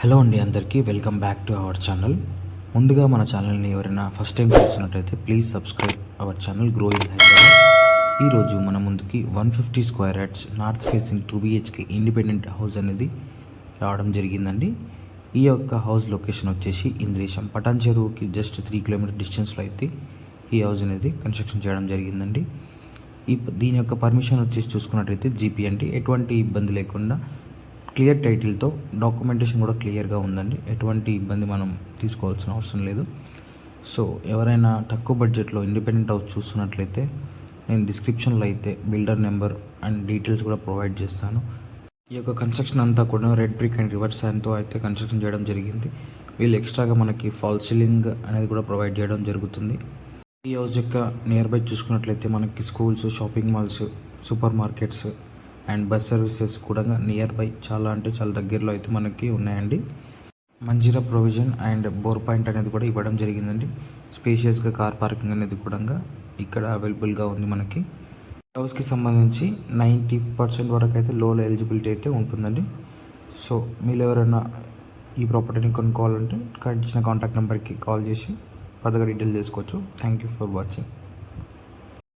Hello అండి, అందరికీ welcome back to our channel. ముందుగా మన ఛానల్ని ఎవరైనా ఫస్ట్ టైం చూస్తున్నట్టయితే please subscribe our channel grow in Hyderabad. ఈరోజు మన ముందుకి 150 square yards north facing 2 BHK independent house అనేది రావడం జరిగిందండి. ఈ యొక్క హౌస్ లొకేషన్ వచ్చేసి ఇంద్రేశం పటాన్ చెరువుకి జస్ట్ 3 కిలోమీటర్ డిస్టెన్స్లో అయితే ఈ హౌస్ అనేది కన్స్ట్రక్షన్ చేయడం జరిగిందండి. దీని యొక్క పర్మిషన్ వచ్చేసి చూసుకున్నట్టయితే జీపీ అండి. ఎటువంటి ఇబ్బంది లేకుండా క్లియర్ టైటిల్తో డాక్యుమెంటేషన్ కూడా క్లియర్గా ఉందండి. ఎటువంటి ఇబ్బంది మనం తీసుకోవాల్సిన అవసరం లేదు. సో ఎవరైనా తక్కువ బడ్జెట్లో ఇండిపెండెంట్ హౌస్ చూస్తున్నట్లయితే నేను డిస్క్రిప్షన్లో అయితే బిల్డర్ నెంబర్ అండ్ డీటెయిల్స్ కూడా ప్రొవైడ్ చేస్తాను. ఈ యొక్క కన్స్ట్రక్షన్ అంతా కూడా రెడ్ బ్రిక్ అండ్ రివర్స్ శాండ్తో అయితే కన్స్ట్రక్షన్ చేయడం జరిగింది. వీళ్ళు ఎక్స్ట్రాగా మనకి ఫాల్ సీలింగ్ అనేది కూడా ప్రొవైడ్ చేయడం జరుగుతుంది. ఈ హౌస్ యొక్క నియర్ బై చూసుకున్నట్లయితే మనకి schools, shopping malls, supermarkets and bus services కూడా నియర్ బై చాలా దగ్గరలో అయితే మనకి ఉన్నాయండి. Manjira provision and bore point అనేది కూడా ఇవ్వడం జరిగిందండి. స్పేషియస్గా కార్ పార్కింగ్ అనేది కూడా ఇక్కడ అవైలబుల్గా ఉంది. మనకి హౌస్కి సంబంధించి 90% వరకు అయితే లోన్ ఎలిజిబిలిటీ అయితే ఉంటుందండి. సో మీరు ఎవరైనా ఈ ప్రాపర్టీని కొనుక్కోవాలంటే ఇచ్చిన కాంటాక్ట్ నెంబర్కి కాల్ చేసి ఫర్దర్గా డీటెయిల్ చేసుకోవచ్చు. Thank you for watching.